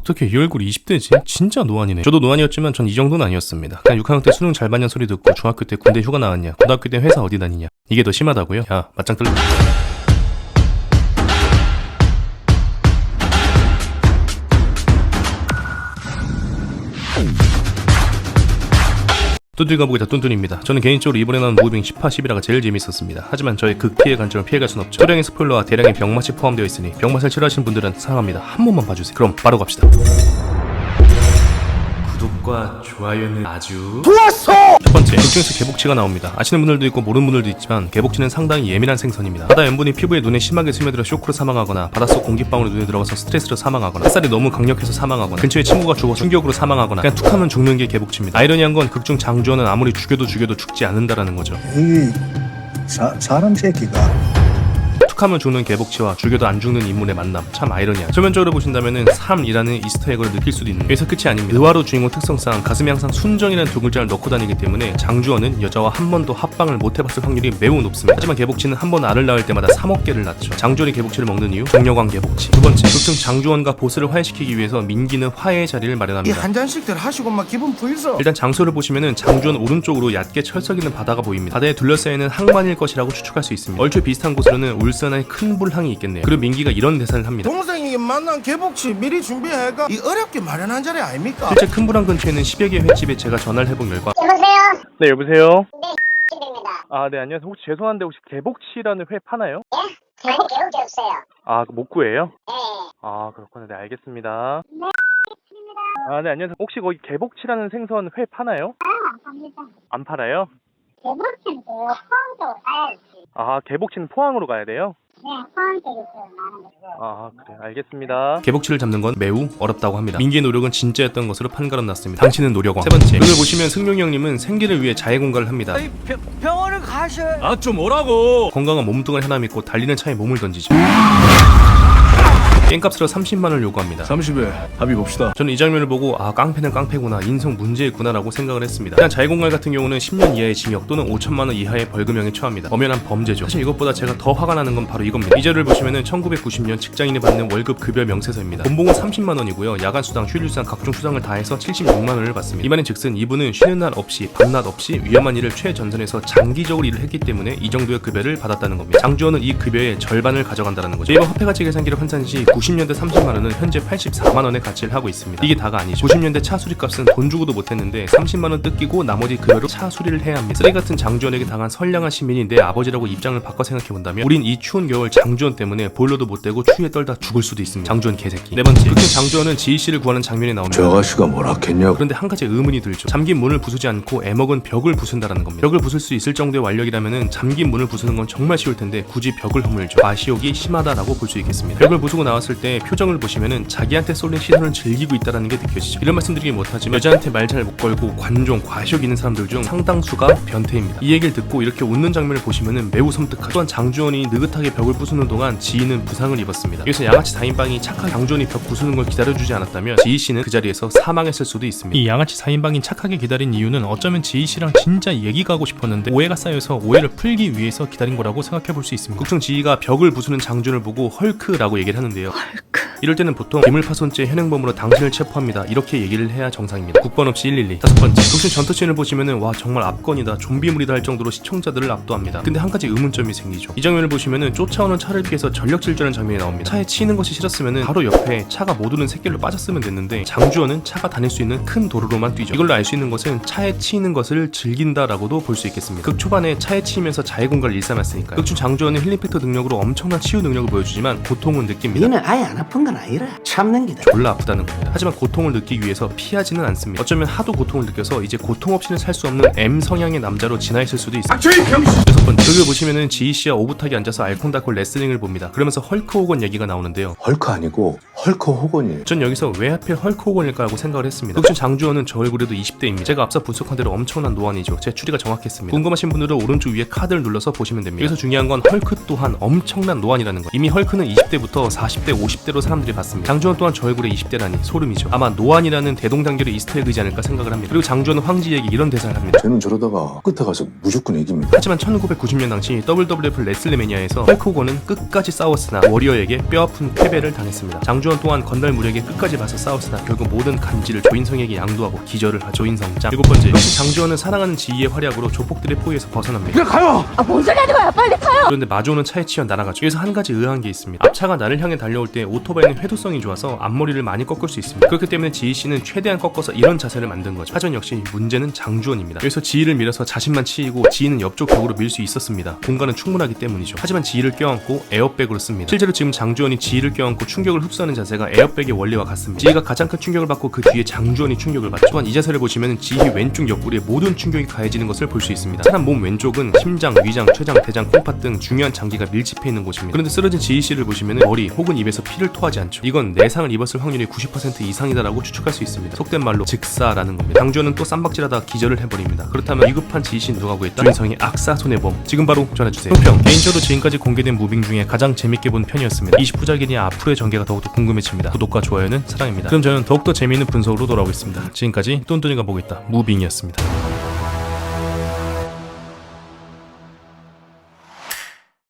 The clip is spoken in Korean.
어떻게 이 얼굴이 20대지? 진짜 노안이네. 저도 노안이었지만 전 이 정도는 아니었습니다. 그냥 6학년 때 수능 잘 봤냐 소리 듣고 중학교 때 군대 휴가 나왔냐, 고등학교 때 회사 어디 다니냐, 이게 더 심하다고요? 야, 맞짱 뜰래? 뚠뚠 가보기다 뚠뚠입니다. 저는 개인적으로 이번에 나온 무빙 10화 11화가 제일 재밌었습니다. 하지만 저의 극피의 관점을 피해갈 순 없죠. 소량의 스포일러와 대량의 병맛이 포함되어 있으니 병맛을 싫어하시는 분들은 사랑합니다. 한 번만 봐주세요. 그럼 바로 갑시다. 구독과 좋아요는 아주 좋았어! 첫 번째, 극중에서 개복치가 나옵니다. 아시는 분들도 있고 모르는 분들도 있지만 개복치는 상당히 예민한 생선입니다. 바다 염분이 피부에 눈에 심하게 스며들어 쇼크로 사망하거나 바닷속 공기방울이 눈에 들어가서 스트레스로 사망하거나 햇살이 너무 강력해서 사망하거나 근처에 친구가 죽어 충격으로 사망하거나 그냥 툭 하면 죽는 게 개복치입니다. 아이러니한 건 극중 장주원은 아무리 죽여도 죽지 않는다라는 거죠. 이 사람 새끼가 툭하면 죽는 개복치와 죽여도 안 죽는 인물의 만남, 참 아이러니하죠. 전면적으로 보신다면은 3이라는 이스터에그를 느낄 수도 있는, 여기서 끝이 아닙니다. 의화로 주인공 특성상 가슴에 항상 순정이라는 두 글자를 넣고 다니기 때문에 장주원은 여자와 한 번도 합방을 못 해봤을 확률이 매우 높습니다. 하지만 개복치는 한 번 알을 낳을 때마다 3억 개를 낳죠. 장주원이 개복치를 먹는 이유, 종려광 개복치. 두 번째, 극중 장주원과 보스를 화해시키기 위해서 민기는 화해의 자리를 마련합니다. 이 한 잔씩들 하시고 막 기분 풀서. 일단 장소를 보시면은 장주원 오른쪽으로 얕게 철석 있는 바다가 보입니다. 바다에 둘러싸이는 항만일 것이라고 추측할 수 있습니다. 얼추 비슷한 곳으로는 울산의 큰 불항이 있겠네요. 그리고 민기가 이런 대사를 합니다. 동생이 만난 개복치 미리 준비해가 이 어렵게 마련한 자리 아닙니까? 실제 큰 불항 근처에 있는 10여 개의 횟집에 제가 전화를 해본 결과. 여보세요? 네, 여보세요? 네, 입니다. 아, 네, 안녕하세요. 혹시 죄송한데 혹시 개복치라는 회 파나요? 예? 저는 개운이 없어요. 아, 목구예요? 예. 아, 그렇구나. 네, 알겠습니다. 네, 알겠습니다. 아, 네, 안녕하세요. 혹시 거기 개복치라는 생선 회 파나요? 안 팝니다. 안 팔아요? 개복치는 그 포항 쪽으로 가야지. 아, 개복치는 포항으로 가야 돼요? 네, 포항 쪽에서 많은 거죠. 아, 그래, 알겠습니다. 개복치를 잡는 건 매우 어렵다고 합니다. 민기의 노력은 진짜였던 것으로 판가름 났습니다. 당신은 노력왕. 세 번째, 여기 보시면 승룡이 형님은 생계를 위해 자해공갈을 합니다. 병원을 가셔. 아 좀 오라고. 건강한 몸뚱아리 하나 믿고 달리는 차에 몸을 던지죠. 깽값으로 30만원을 요구합니다. 30에 합의 봅시다. 저는 이 장면을 보고 아, 깡패는 깡패구나, 인성 문제있구나 라고 생각을 했습니다. 그냥 자해공갈 같은 경우는 10년 이하의 징역 또는 5천만원 이하의 벌금형에 처합니다. 엄연한 범죄죠. 사실 이것보다 제가 더 화가 나는 건 바로 이겁니다. 이 자료를 보시면은 1990년 직장인이 받는 월급 급여 명세서입니다. 본봉은 30만원이고요 야간 수당, 휴일수당, 각종 수당을 다해서 76만원을 받습니다. 이 말인 즉슨 이분은 쉬는 날 없이 밤낮 없이 위험한 일을 최전선에서 장기적으로 일을 했기 때문에 이 정도의 급여를 받았다는 겁니다. 장주원은 이 급여의 절반을 가져간다는 거죠. 네이버 화폐가치 계산기를 환산 시 90년대 30만원은 현재 84만원의 가치를 하고 있습니다. 이게 다가 아니죠. 90년대 차 수리값은 돈 주고도 못했는데 30만원 뜯기고 나머지 급여로 차 수리를 해야 합니다. 쓰레기 같은 장주원에게 당한 선량한 시민이 내 아버지라고 입장을 바꿔 생각해본다면 우린 이 추운 겨울 장주원 때문에 보일러도 못 대고 추위에 떨다 죽을 수도 있습니다. 장주원 개새끼. 네 번째, 극중 장주원은 지희씨를 구하는 장면이 나옵니다. 저 아가씨가 뭐라 했냐고. 그런데 한 가지 의문이 들죠. 잠긴 문을 부수지 않고 애먹은 벽을 부순다라는 겁니다. 벽을 부술 수 있을 정도의 완력이라면은 잠긴 문을 부수는 건 정말 쉬울 텐데 굳이 벽을 허물죠. 과시욕이 심하다라고 볼 수 있겠습니다. 벽을 부수고 나왔을 때 표정을 보시면은 자기한테 쏠린 시선을 즐기고 있다라는 게 느껴지죠. 이런 말씀드리긴 못하지만 여자한테 말 잘 못 걸고 관종, 과시욕 있는 사람들 중 상당수가 변태입니다. 이 얘기를 듣고 이렇게 웃는 장면을 보시면은 매우 섬뜩하죠. 또한 장주원이 느긋하게 벽을 부수는 동안 지희는 부상을 입었습니다. 여기서 양아치 4인방이 착하게 장주원이 벽 부수는 걸 기다려주지 않았다면 지희씨는 그 자리에서 사망했을 수도 있습니다. 이 양아치 4인방이 착하게 기다린 이유는 어쩌면 지희씨랑 진짜 얘기가 하고 싶었는데 오해가 쌓여서 오해를 풀기 위해서 기다린 거라고 생각해 볼 수 있습니다. 극중 지희가 벽을 부수는 장주원을 보고 헐크라고 얘기를 하는데요. 이럴 때는 보통 기물파손죄 현행범으로 당신을 체포합니다 이렇게 얘기를 해야 정상입니다. 국번 없이 112. 다섯 번째, 극중 전투씬을 보시면은 와 정말 압권이다, 좀비물이다 할 정도로 시청자들을 압도합니다. 근데 한 가지 의문점이 생기죠. 이 장면을 보시면은 쫓아오는 차를 피해서 전력 질주하는 장면이 나옵니다. 차에 치이는 것이 싫었으면은 바로 옆에 차가 못 오는 샛길로 빠졌으면 됐는데 장주원은 차가 다닐 수 있는 큰 도로로만 뛰죠. 이걸로 알 수 있는 것은 차에 치이는 것을 즐긴다라고도 볼 수 있겠습니다. 극 초반에 차에 치이면서 자해공갈을 일삼았으니까요. 극중 장주원은 힐링팩터 능력으로 엄청난 치유 능력을 보여주지만 고통은 느낍니다. 니는 아예 안 아픈 건 아니라 참는 기다. 졸라 아프다는 겁니다. 하지만 고통을 느끼기 위해서 피하지는 않습니다. 어쩌면 하도 고통을 느껴서 이제 고통 없이는 살 수 없는 M 성향의 남자로 진화했을 수도 있습니다. 여섯 번째, 여기 보시면은 지희씨와 오붓하게 앉아서 알콩달콩 레슬링을 봅니다. 그러면서 헐크 호건 얘기가 나오는데요. 헐크 아니고 헐크 호건이에요. 전 여기서 왜 하필 헐크 호건일까 하고 생각을 했습니다. 극중 장주원은 저 얼굴에도 20대입니다. 제가 앞서 분석한 대로 엄청난 노안이죠. 제 추리가 정확했습니다. 궁금하신 분들은 오른쪽 위에 카드를 눌러서 보시면 됩니다. 여기서 중요한 건 헐크 또한 엄청난 노안이라는 거. 이미 헐크는 20대부터 40대, 50대로 사람 사람들이 봤습니다. 장주원 또한 저 얼굴에 20대라니 소름이죠. 아마 노안이라는 대동단결의 이스터에그이지 않을까 생각을 합니다. 그리고 장주원은 황지에게 이런 대사를 합니다. 쟤는 저러다가 끝에 가서 무조건 이깁니다. 하지만 1990년 당시 WWF 레슬매니아에서 헐크 호건은 끝까지 싸웠으나 워리어에게 뼈아픈 패배를 당했습니다. 장주원 또한 건달 무리에게 끝까지 봐서 싸웠으나 결국 모든 간지를 조인성에게 양도하고 기절을 하죠. 조인성 짱. 7번째, 역시 장주원은 사랑하는 지희의 활약으로 조폭들의 포위에서 벗어납니다. 뭔 소리 하는 거야? 빨리 타요. 그런데 마주오는 차에 치여 날아가죠. 여기서 한 가지 의아한 게 있습니다. 앞차가 나를 향해 달려올 때 오토바이는 회도성이 좋아서 앞머리를 많이 꺾을 수 있습니다. 그렇기 때문에 지희씨는 최대한 꺾어서 이런 자세를 만든 거죠. 하지만 역시 문제는 장주원입니다. 여기서 지희를 밀어서 자신만 치이고 지희는 옆쪽 벽으로 밀 수 있었습니다. 공간은 충분하기 때문이죠. 하지만 지희를 껴안고 에어백으로 씁니다. 실제로 지금 장주원이 지희를 껴안고 충격을 흡수하는 자세가 에어백의 원리와 같습니다. 지희가 가장 큰 충격을 받고 그 뒤에 장주원이 충격을 받죠. 또한 이 자세를 보시면 지희 왼쪽 옆구리에 모든 충격이 가해지는 것을 볼 수 있습니다. 사람 몸 왼쪽은 심장, 위장, 췌장, 대장, 콩팥 등 중요한 장기가 밀집해 있는 곳입니다. 그런데 쓰러진 지희씨를 보시면 머리 혹은 입에서 피를 토하지 않죠. 이건 내상을 입었을 확률이 90% 이상이다라고 추측할 수 있습니다. 속된 말로 즉사라는 겁니다. 장주원은 또 쌈박질하다 기절을 해버립니다. 그렇다면 위급한 지희씨는 누가 구했다? 조인성의 악사 손해보험. 지금 바로 전해주세요. 평. 개인적으로 지금까지 공개된 무빙 중에 가장 재밌게 본 편이었습니다. 29자기니 앞으로의 전개가 더욱더 궁금해집니다. 구독과 좋아요는 사랑입니다. 그럼 저는 더욱더 재미있는 분석으로 돌아오겠습니다. 지금까지 똔똔이가 보고 있다 무빙이었습니다.